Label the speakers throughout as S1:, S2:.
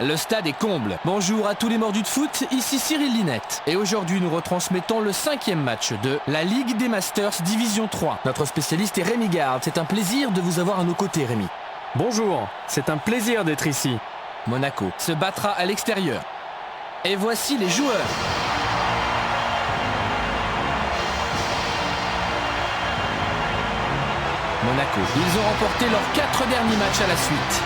S1: Le stade est comble. Bonjour à tous les mordus de foot, ici Cyril Linette. Et aujourd'hui nous retransmettons le 5e match de la Ligue des Masters Division 3. Notre spécialiste est Rémi Garde. C'est un plaisir de vous avoir à nos côtés, Rémi.
S2: Bonjour, c'est un plaisir d'être ici.
S1: Monaco se battra à l'extérieur. Et voici les joueurs. Monaco, ils ont remporté leurs 4 derniers matchs à la suite.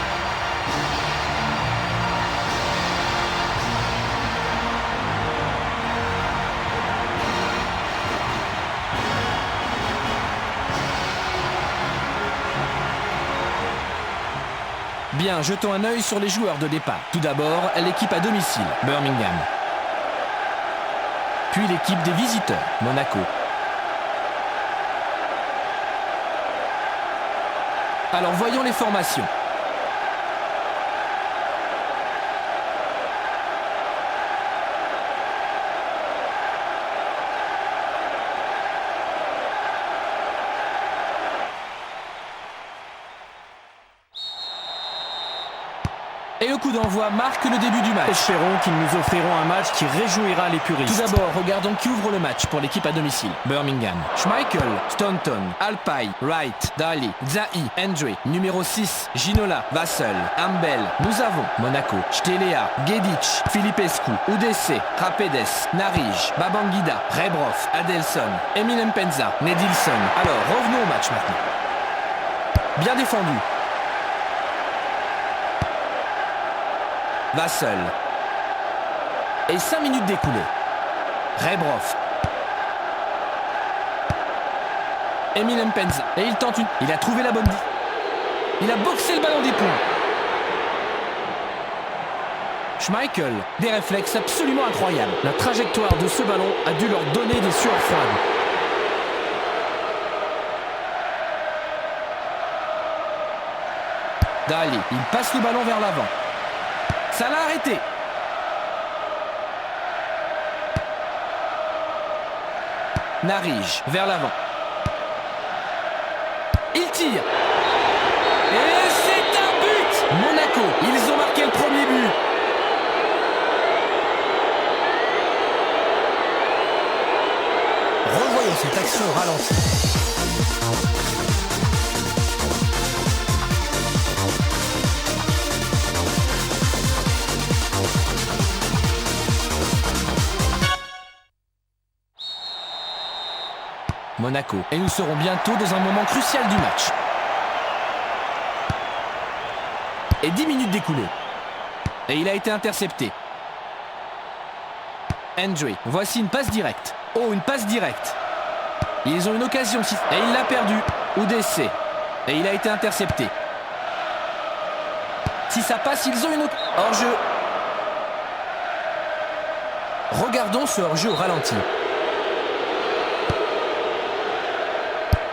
S1: Bien, jetons un œil sur les joueurs de départ. Tout d'abord, l'équipe à domicile, Birmingham. Puis l'équipe des visiteurs, Monaco. Alors voyons les formations. Et le coup d'envoi marque le début du match.
S2: Espérons qu'ils nous offriront un match qui réjouira les puristes.
S1: Tout d'abord, regardons qui ouvre le match pour l'équipe à domicile. Birmingham. Schmeichel, Staunton, Alpay, Wright, Daly, Zahi, Hendry. Numéro 6, Ginola, Vassell, Ambel. Nous avons Monaco, Stelea, Gedic, Filipescu, Udese, Rapedes, Narige, Babangida, Rebrov, Adelson, Emile Mpenza, Nedilson. Alors, revenons au match maintenant. Bien défendu. Vassell. Et 5 minutes d'écoulées. Rebrov. Emile Mpenza. Et il tente une. Il a trouvé la bonne. Il a boxé le ballon des points. Schmeichel. Des réflexes absolument incroyables.
S2: La trajectoire de ce ballon a dû leur donner des sueurs froides.
S1: Daly. Il passe le ballon vers l'avant. Ça l'a arrêté. Narige vers l'avant. Il tire. Et c'est un but. Monaco, ils ont marqué le premier but. Revoyons cette action au ralenti. Monaco. Et nous serons bientôt dans un moment crucial du match. Et 10 minutes d'écoulées. Et il a été intercepté. Hendry. Voici une passe directe. Oh, une passe directe. Ils ont une occasion. Et il l'a perdu. Udese. Et il a été intercepté. Si ça passe, ils ont une autre. Hors-jeu. Regardons ce hors-jeu au ralenti.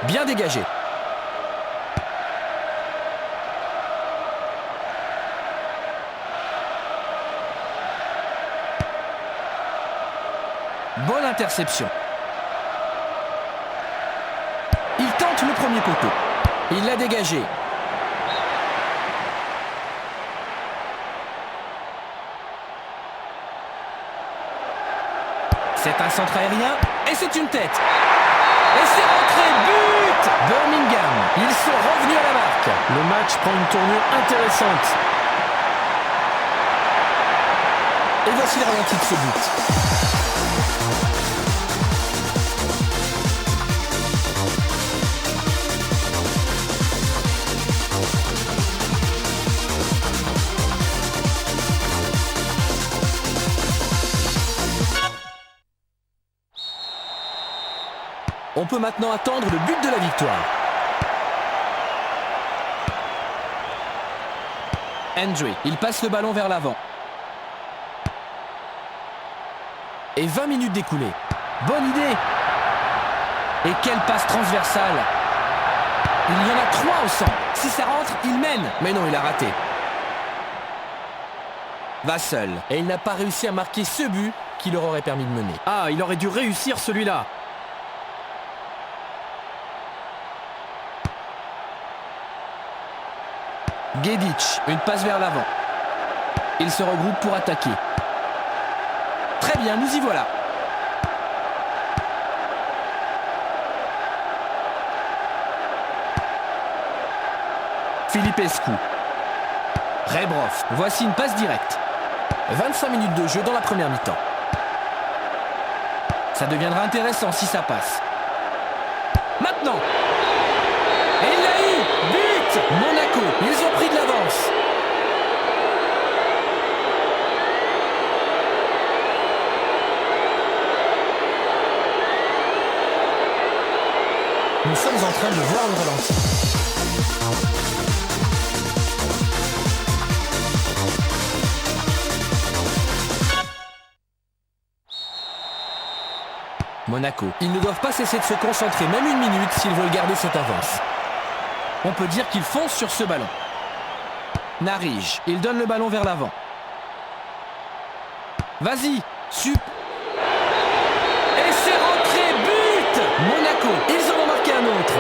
S1: Bien dégagé. Bonne interception. Il tente le premier poteau. Il l'a dégagé. C'est un centre aérien et c'est une tête. Et c'est rentré, but! Birmingham, ils sont revenus à la marque.
S2: Le match prend une tournure intéressante.
S1: Et voici le ralenti de ce but. On peut maintenant attendre le but de la victoire. Hendry, il passe le ballon vers l'avant. Et 20 minutes d'écoulées. Bonne idée. Et quelle passe transversale. Il y en a 3 au centre. Si ça rentre, il mène. Mais non, il a raté. Vassell. Et il n'a pas réussi à marquer ce but qui leur aurait permis de mener.
S2: Ah, il aurait dû réussir celui-là.
S1: Gedic, une passe vers l'avant. Ils se regroupent pour attaquer. Très bien, nous y voilà. Filipescu. Rebrov. Voici une passe directe. 25 minutes de jeu dans la première mi-temps. Ça deviendra intéressant si ça passe. Maintenant. Et il l'a eu. But. Monaco. Ils ont pris de l'avance. Nous sommes en train de voir le ralenti. Monaco. Ils ne doivent pas cesser de se concentrer, même une minute, s'ils veulent garder cette avance. On peut dire qu'ils foncent sur ce ballon. Narige. Il donne le ballon vers l'avant. Vas-y. Sup. Et c'est rentré. But. Monaco. Ils en ont marqué un autre.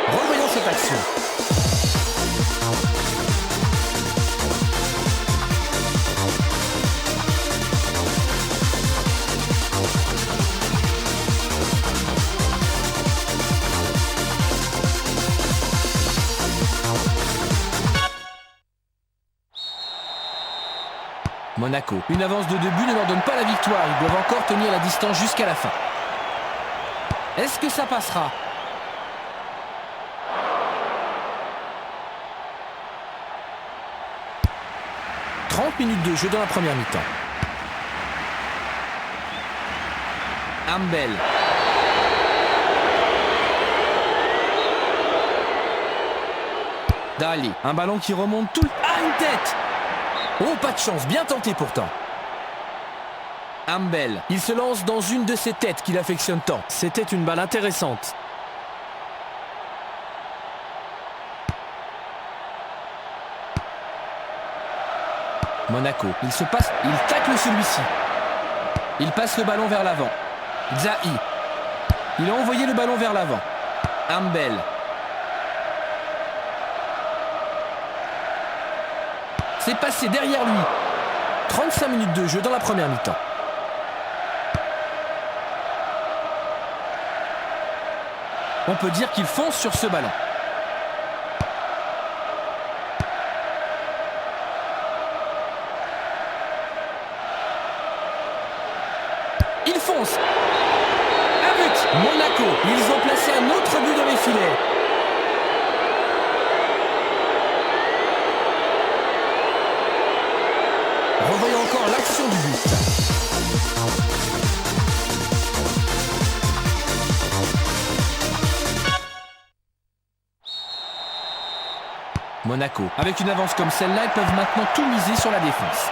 S1: Revoyons cette action. Monaco. Une avance de 2 buts ne leur donne pas la victoire. Ils doivent encore tenir la distance jusqu'à la fin. Est-ce que ça passera ? « 30 minutes de jeu dans la première mi-temps. Ambel. Dali. Un ballon qui remonte tout le... Ah, une tête! Oh, pas de chance. Bien tenté pourtant. Ambel. Il se lance dans une de ces têtes qu'il affectionne tant.
S2: C'était une balle intéressante.
S1: Monaco. Il se passe. Il tacle celui-ci. Il passe le ballon vers l'avant. Zahi. Il a envoyé le ballon vers l'avant. Ambel. C'est passé derrière lui. 35 minutes de jeu dans la première mi-temps. On peut dire qu'il fonce sur ce ballon. Il fonce. Un but. Monaco. Ils ont placé un autre but dans les filets. Revoyons encore l'action du but. Monaco. Avec une avance comme celle-là, ils peuvent maintenant tout miser sur la défense.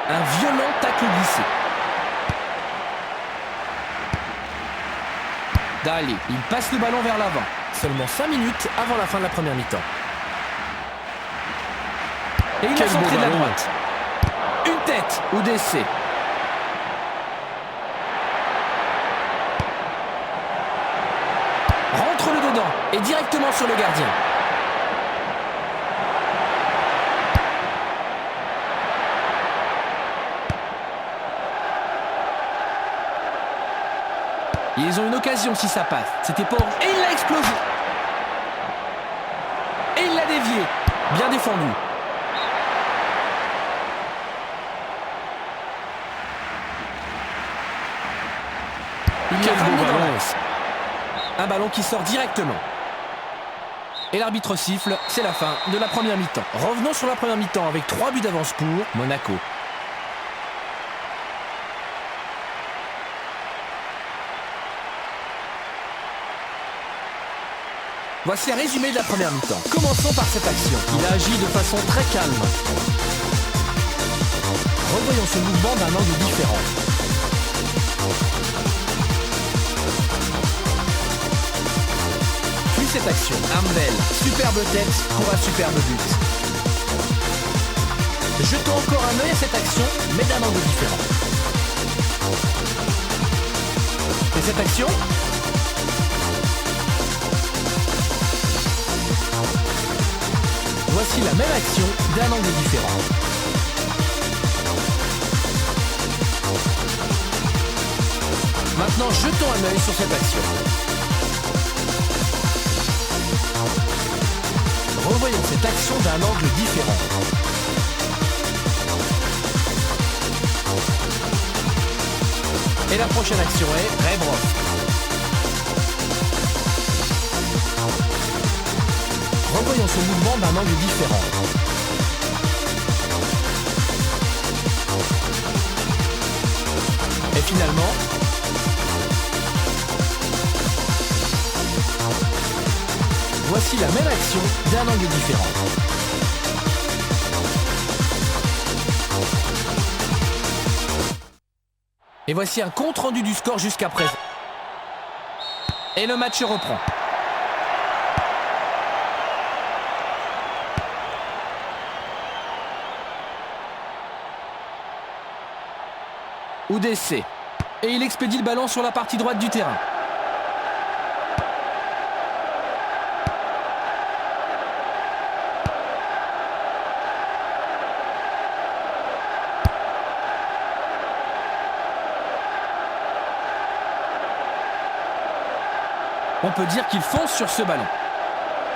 S1: Un violent tacle glissé. Dali. Il passe le ballon vers l'avant. Seulement 5 minutes avant la fin de la première mi-temps. Et il a centré de la droite. Une tête ou d'essai. Rentre le dedans et directement sur le gardien. Ils ont une occasion si ça passe. C'était pas... Et il l'a explosé. Et il l'a dévié. Bien défendu. Il l'a ramené dans l'axe. Un ballon qui sort directement. Et l'arbitre siffle. C'est la fin de la première mi-temps. Revenons sur la première mi-temps avec 3 buts d'avance pour Monaco. Voici un résumé de la première mi-temps. Commençons par cette action.
S2: Il a agi de façon très calme.
S1: Revoyons ce mouvement d'un angle différent. Puis cette action. Ambel, superbe tête pour un superbe but. Jetons encore un œil à cette action, mais d'un angle différent. Et cette action? Voici la même action d'un angle différent. Maintenant, jetons un œil sur cette action. Revoyons cette action d'un angle différent. Et la prochaine action est Rebrov. Revoyons ce mouvement d'un angle différent. Et finalement, voici la même action d'un angle différent. Et voici un compte-rendu du score jusqu'à présent. Et le match reprend. UDC. Et il expédie le ballon sur la partie droite du terrain. On peut dire qu'il fonce sur ce ballon.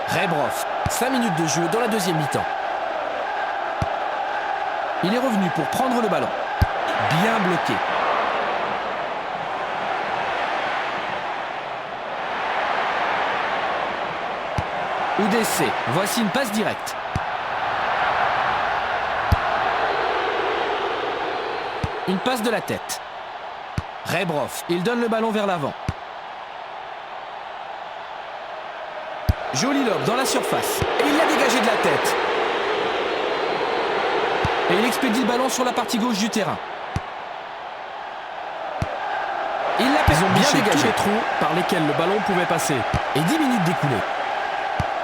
S1: Rebrov, 5 minutes de jeu dans la deuxième mi-temps. Il est revenu pour prendre le ballon. Bien bloqué. UDC, voici une passe directe. Une passe de la tête. Rebrov, il donne le ballon vers l'avant. Joli lob dans la surface. Et il l'a dégagé de la tête. Et il expédie le ballon sur la partie gauche du terrain. Il l'a bien dégagé.
S2: Tous les trous par lesquels le ballon pouvait passer.
S1: Et 10 minutes découlées.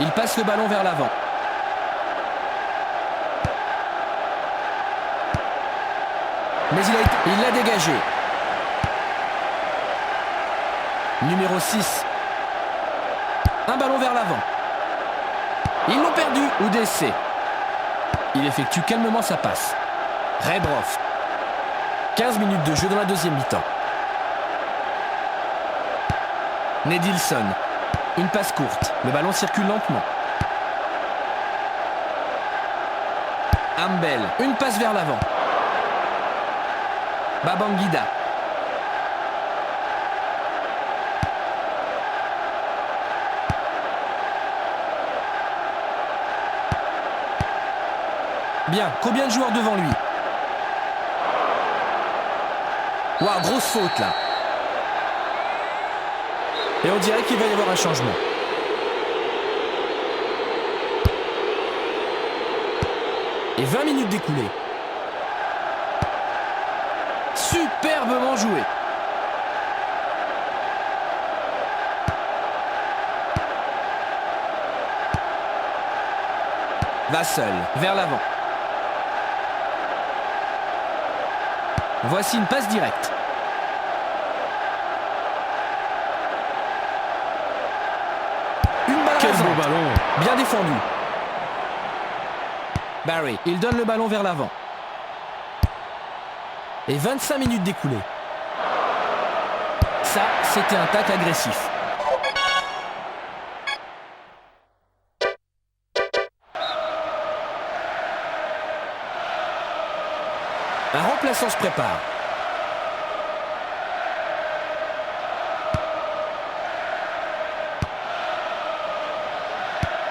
S1: Il passe le ballon vers l'avant. Mais il l'a dégagé. Numéro 6. Un ballon vers l'avant. Ils l'ont perdu. UDC. Il effectue calmement sa passe. Rebrov. 15 minutes de jeu dans la deuxième mi-temps. Nedilson. Une passe courte. Le ballon circule lentement. Ambel. Une passe vers l'avant. Babangida. Bien, combien de joueurs devant lui? Waouh, grosse faute là. Et on dirait qu'il va y avoir un changement. Et 20 minutes découlées. Superbement joué. Vassell, vers l'avant. Voici une passe directe. Une balle
S2: Quel
S1: rasante.
S2: beau ballon.
S1: Bien défendu. Barry, il donne le ballon vers l'avant. Et 25 minutes découlées. Ça, c'était un tacle agressif. Un remplaçant se prépare.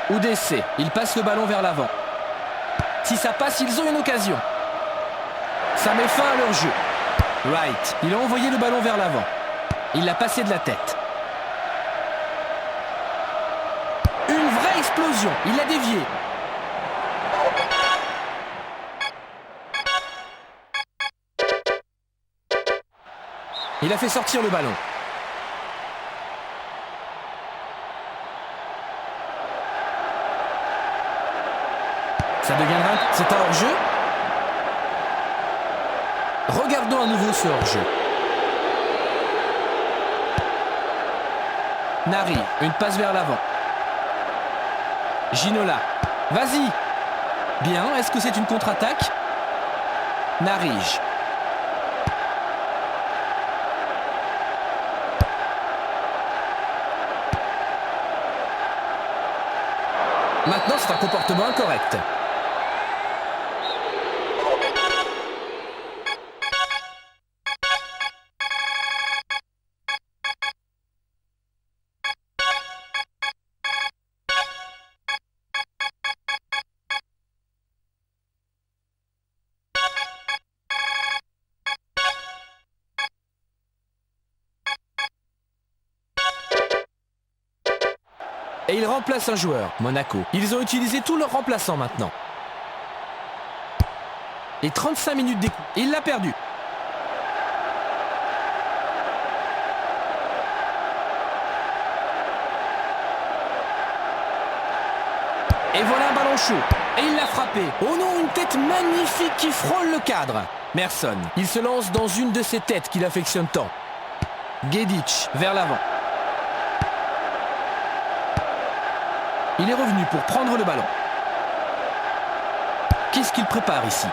S1: UDC, il passe le ballon vers l'avant. Si ça passe, ils ont une occasion. Ça met fin à leur jeu. Wright, il a envoyé le ballon vers l'avant. Il l'a passé de la tête. Une vraie explosion, il l'a dévié. Il a fait sortir le ballon. Ça deviendra... C'est un hors-jeu. Regardons à nouveau ce hors-jeu. Nari, une passe vers l'avant. Ginola, vas-y. Bien, est-ce que c'est une contre-attaque? Narige. Maintenant, c'est un comportement incorrect. Et il remplace un joueur, Monaco. Ils ont utilisé tous leurs remplaçants maintenant. Et 35 minutes d'écoute. Il l'a perdu. Et voilà un ballon chaud. Et il l'a frappé. Oh non, une tête magnifique qui frôle le cadre. Merson. Il se lance dans une de ces têtes qu'il affectionne tant. Gedic vers l'avant. Il est revenu pour prendre le ballon. Qu'est-ce qu'il prépare ici?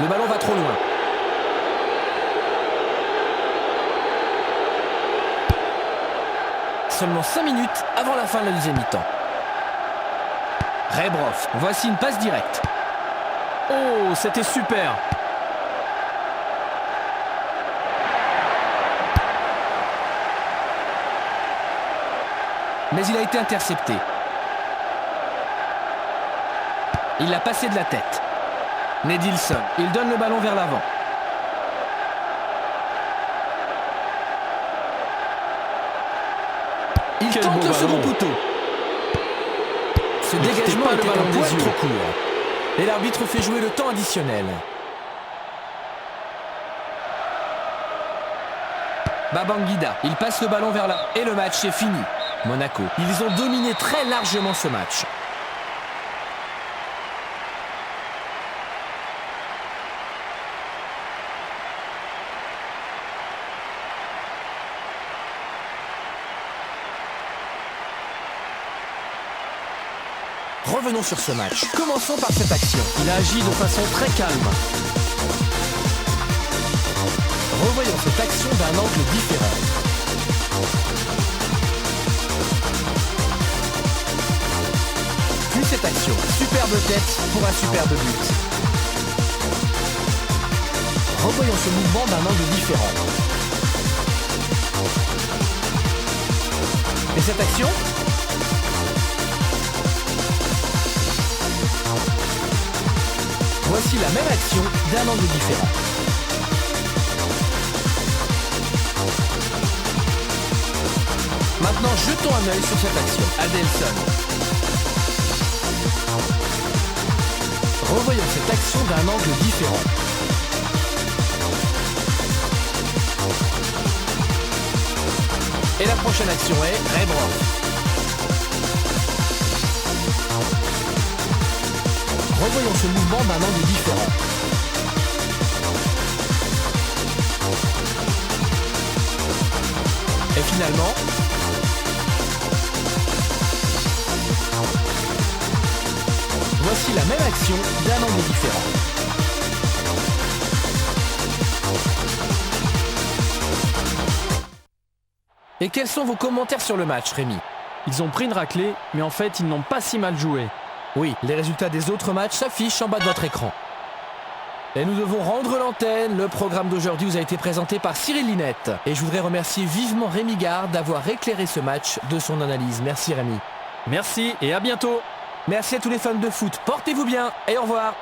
S1: Le ballon va trop loin. Seulement 5 minutes avant la fin de la deuxième mi-temps. Rebrov, voici une passe directe.
S2: Oh, c'était super.
S1: Mais il a été intercepté. Il l'a passé de la tête. Nedilson, il donne le ballon vers l'avant. Il
S2: Quel
S1: tente
S2: beau
S1: le second
S2: ballon.
S1: poteau. Ce
S2: Ne quittez
S1: dégagement
S2: pas le
S1: était
S2: ballon
S1: un
S2: des
S1: poil
S2: yeux.
S1: trop court. Et l'arbitre fait jouer le temps additionnel. Babangida, il passe le ballon vers là. Et le match est fini. Monaco, ils ont dominé très largement ce match. Revenons sur ce match. Commençons par cette action.
S2: Il a agi de façon très calme.
S1: Revoyons cette action d'un angle différent. Puis cette action. Superbe tête pour un superbe but. Revoyons ce mouvement d'un angle différent. Et cette action? Voici la même action d'un angle différent. Maintenant, jetons un œil sur cette action. Adelson. Revoyons cette action d'un angle différent. Et la prochaine action est Rebrov. Revoyons ce mouvement d'un angle différent. Et finalement, voici la même action d'un angle différent. Et quels sont vos commentaires sur le match, Rémi?
S2: Ils ont pris une raclée, mais en fait, ils n'ont pas si mal joué.
S1: Oui, les résultats des autres matchs s'affichent en bas de votre écran. Et nous devons rendre l'antenne. Le programme d'aujourd'hui vous a été présenté par Cyril Linette. Et je voudrais remercier vivement Rémi Gard d'avoir éclairé ce match de son analyse. Merci Rémi.
S2: Merci et à bientôt.
S1: Merci à tous les fans de foot. Portez-vous bien et au revoir.